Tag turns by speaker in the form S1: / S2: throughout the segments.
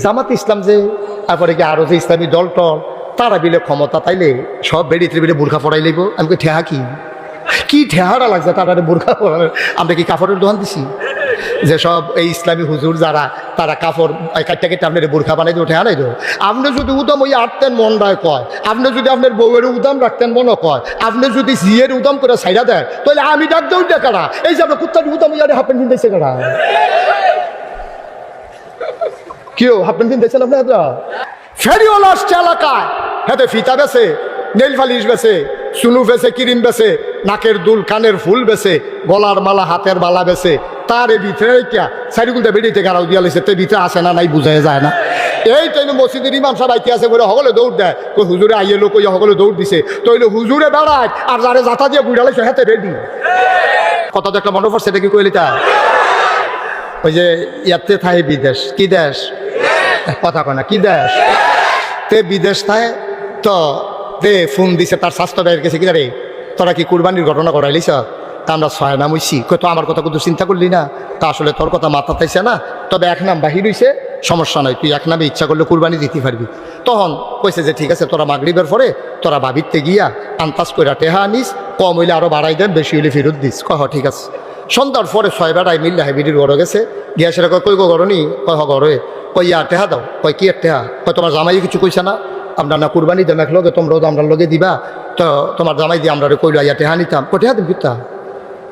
S1: জামাত ইসলাম যে তারপরে কি আরো যে ইসলামী দল টল তারা বিলে ক্ষমতা তাইলে সব বেড়িতে বিলে বোরখা পড়াই লইব। আমি কই ঠেহা কি ঠেহারা লাগছে তারা বোরখা পড়ানোর? আমরা কি কাপড়ের দোকান দিছি যে সব এই ইসলামী হুজুর যারা তারা কাপড় কাটটা কেটে আপনার বোরখা বানাই দেবো, ঠেহা নাই দেবো? আপনি যদি উদম ওই আটতেন মনটায় কয়, আপনি যদি আপনার বউয়ের উদাম রাখতেন মনে কয়, আপনি যদি জিয়ের উদাম করে সাইডা দেয়, তাহলে আমি ডাক দেউ কারা? এই যে আপনার কুত্তার উদাম ইয়ারে হাফেন কিনতেছে কারা? কেউ হাফেন কিনতেছেন আপনারা? ফেরিওয়ালা আসছে এলাকায়, হাতে ফিতা বেছে, নেল ফালিশ বেছে, সুনু বেছে, ক্রিম বেছে, নাকের দুল, কানের ফুল বেছে, গলার মালা, হাতের মালা বেছে। তার এই ভিতরে সাইডগুলটা বেরিয়েতে গাড়াও দিয়া লেছে, ভিতরে আসে না নাই বুঝাই যায় না। এই তাইলে মসজিদের ইমাম সাহেব আইতে আছে বলে সকলে দৌড় দেয়, কই হুজুরে আইয়ে লোক সকলে দৌড় দিছে, তইলে হুজুরে বেড়ায় আর যারে যাতা দিয়ে বুড়ালাইছে হাতে রেডি। কথা তো একটা মনে পড়ছে, এটা কি কইলি তা? ওই যে ইয়াতে থাকে বিদেশ, কি দেশ কথা কয় না, কি দেশ তে বিদেশ থাকে তো তে ফোন দিছে তার স্বাস্থ্য ব্যয়ের গেছে, কি রে তোরা কি কুরবানির ঘটনা করাইলিস? তা আমরা ছয় নাম হইছি, তো আমার কথা কিন্তু চিন্তা করলি না? তা আসলে তোর কথা মাথা তাইছে না, তবে এক নাম বাহির হইছে, সমস্যা নয়, তুই এক নামে ইচ্ছা করলে কুরবানি দিতে পারবি। তখন কইছে যে ঠিক আছে, তোরা মাগরিবের পরে তোরা বাবিতে গিয়া আন্তাজ কইরা টেহা আনিস, কম হইলে আরো বাড়াই দেন, বেশি হইলে ফেরত দিস। কহ ঠিক আছে। সন্ধ্যার পরে ছয় বেড়ায় মিললে হাইবিডির ঘরে গেছে, গিয়া সেটা কই গো ঘরনি? কয় হ ঘরে। কই ইয়া টেহা দাও। কয় কি টেহা? কয় তোমার জামাই কিছু কইছে না? আমরা না কুরবানি দেন এক লগে, তোমরাও তো আমরা লগে দিবা, তো তোমার জামাই দিয়ে আমরা কইলো ইয়া টেহা নিতাম। কয় টেহা দিম কিতা?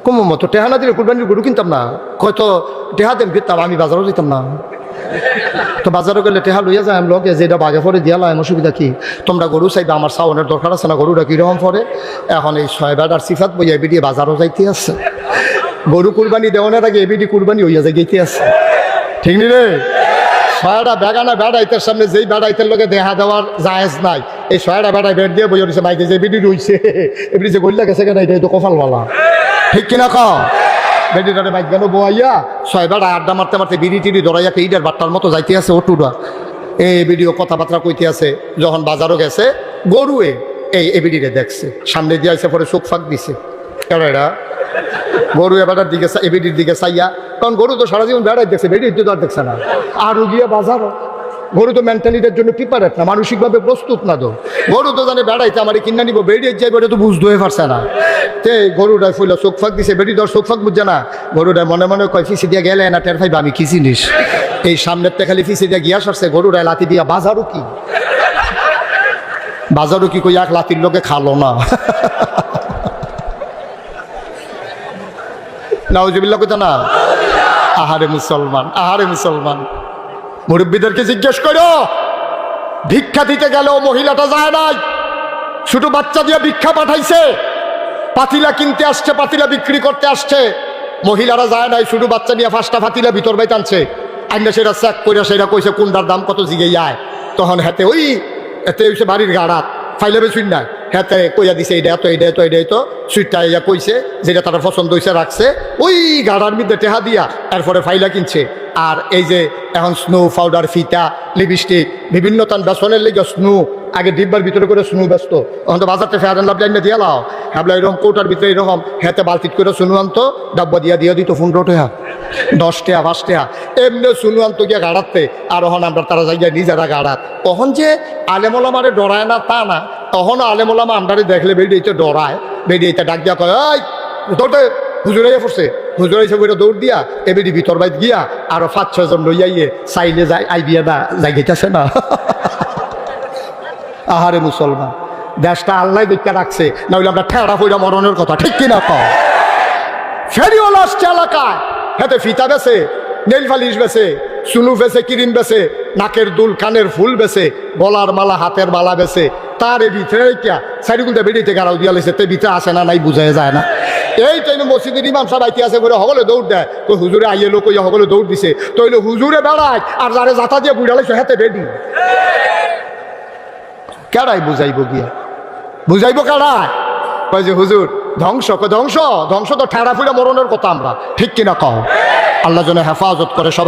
S1: কম মতো টেহা না দিলে কুরবানির গরু কিনতাম না। কয় তো টেহা দেন কিতাম, আমি বাজারও দিতাম না। তো বাজারে গেলে টেহা লইয়া যায়, আমি লগে যেটা বাগে পরে দিয়া লাম, অসুবিধা কি? তোমরা গরু চাইবে, আমার সাউনের দরকার আছে না, গরুটা কীরকম পরে? এখন এই ছয় বেড়ার সিফাত বইয়া এবিডি বাজারও যাইতে আছে, গরু কুরবানি দেওয়ানোর আগে এবিডি কুরবানি হইয়া যায় গেইতে আছে, ঠিক নি রে? ছয়টা বেগানা বেড়াইতের সামনে যেই বেড়াইতের লোকে দেখা দেওয়ার জায়েজ নাই, এই ছয়টা বেড়াই বেড় দিয়ে বইয়া রয়েছে মাইকে যে এবিডি রইছে, এবিডি যে গল্লা গেছে কেন, এটা তো কপালওয়ালা, ঠিক কিনা ক? বেডিটারে বাইক গেল বোয়াইয়া ছয় বেড়া আড্ডা মারতে মারতে বিড়ি টিড়ি ধরাইয়া ইটার বাট্টার মতো যাইতে আছে ওটুরা, এই ভিডিও কথাবার্তা কইতে আছে। যখন বাজারও গেছে গরুয়ে এই এবিডিরে দেখছে, সামনে দিয়ে আসে, পরে চোখ ফাঁক দিছে, এরা গরু এবারের দিকে এবিডির দিকে চাইয়া, কারণ গরু তো সারা জীবন বেড়াই দেখছে, বেড়ি তো আর দেখছে না। আর গিয়ে বাজারও গরু তো মেন্টালিটির জন্য প্রিপারেট না, মানসিকভাবে প্রস্তুত না। তো গরু তো জানে বেড়াইতে আমার কিনা নিব, বেরিয়ে যাইব, এটা তো বুঝতে হয়ে পারছে না। তে গরুটায় ফুল চোখ ফাঁক দিছে, বেড়ি ধর চোখ ফাঁক বুঝছে না। গরুটায় মনে মনে কয় ফিসে দিয়ে গেলে না টের ফাইবা আমি কি জিনিস, এই সামনের তে খালি ফিসে দিয়ে গিয়া সরছে, গরুটায় লাথি দিয়া বাজারও কি কই এক লাতির লোকে খালো না। নাউজুবিল্লাহ কইতা না? আহারে মুসলমান, আহারে মুসলমান। মুরব্বীদেরকে জিজ্ঞেস করো, ভিক্ষা দিতে গেলেও মহিলাটা যায় নাই, ছোট বাচ্চা দিয়ে ভিক্ষা পাঠাইছে, পাতিলা কিনতে আসছে, পাতিলা বিক্রি করতে আসছে, মহিলারা যায় নাই, ছোট বাচ্চা নিয়ে 5টা পাতিলা ভিতর বাইতে আনছে, আইনা সেটা চেক করে সেটা কইছে কোনটার দাম কত জিগে যায়। তখন হাতে ওই এতে হইছে বাড়ির গাড়াত ফাইলাবে শুন না, হাতে কইয়া দিছে এইটা তো এইটাই তো এইটাই তো, সুইটটা ইয়া কইছে যেটা তারা পছন্দ হয়েছে রাখছে, ওই গাড়ার মধ্যে টেহা দিয়া এরপরে ফাইলা কিনছে। আর এই যে এখন স্নো পাউডার, ফিতা, লিপস্টিক, বিভিন্ন তান বেসনের লেগে স্নো, আগে ডিব্বার ভিতরে করে স্নো ব্যস্ত, এখন তো বাজারতে ফেয়ার লাভ লাইনে দিয়ে লাও, হ্যাবলা এরকম কৌটার ভিতরে এরকম হাতে বালতিট করে স্নো আনতো, ডাব্বা দিয়া দিত 15 টাকা, 10 টাকা, 5 টাকা, এমনি স্নো আনতো গিয়া গাড়াতে। আর ওখান আমরা তারা যাই নিজেরা গাড়াত। তখন যে আলেমোলামারে ডরায় না তা না, তখনও আলেমোলামা আমরারে দেখলে বেরিয়েছে ডরায়, বেরিয়েছে ডাক দিয়া কয় ওই তোরতে হুজুরাইয়া পড়ছে, হুজুরাইছে বইটা দৌড় দিয়া এবিডি ভিতর বাইত গিয়া আরো 5-6 জন লইয়াইয়ে চাইলে যাই আইবিয়া না যাই গেছে না। আহারে মুসলমান, দেশটা আল্লাহ দেখা রাখছে, না হইলে আমরা ঠেড়া ফইরা মরণের কথা, ঠিক কিনা কও? ফেরিওয়ালা আসছে এলাকায়, হাতে ফিতা বেছে, নেল ফালিশ বেছে, সুনু বেছে, ক্রিম বেছে, নাকের দুল, কানের ফুল বেছে, গলার মালা, হাতের মালা বেছে। তার এই ভিতরে সাইডগুলটা বেরিয়েতে গাড়াও দিয়া লেছে, তে ভিতরে আসে না নাই বুঝাই যায় না। এই টাইমে মসজিদের ইমাম সাহেব আইতে আছে বলে সকলে দৌড় দেয়, তো হুজুরে আইয়ে লোক সকলে দৌড় দিছে, তো হইলে হুজুরে বেড়ায় আর যারে যাতা দিয়ে বুড়ালাইছে হাতে বেডি, কেডাই বুঝাইব গিয়া, বুঝাইব কেডায়? কয় যে হুজুর ধ্বংস, ধ্বংস ধ্বংস তো ঠেড়া ফুড়া মরণের কথা আমরা, ঠিক কিনা কও? আল্লাহ যেন হেফাজত করে সব।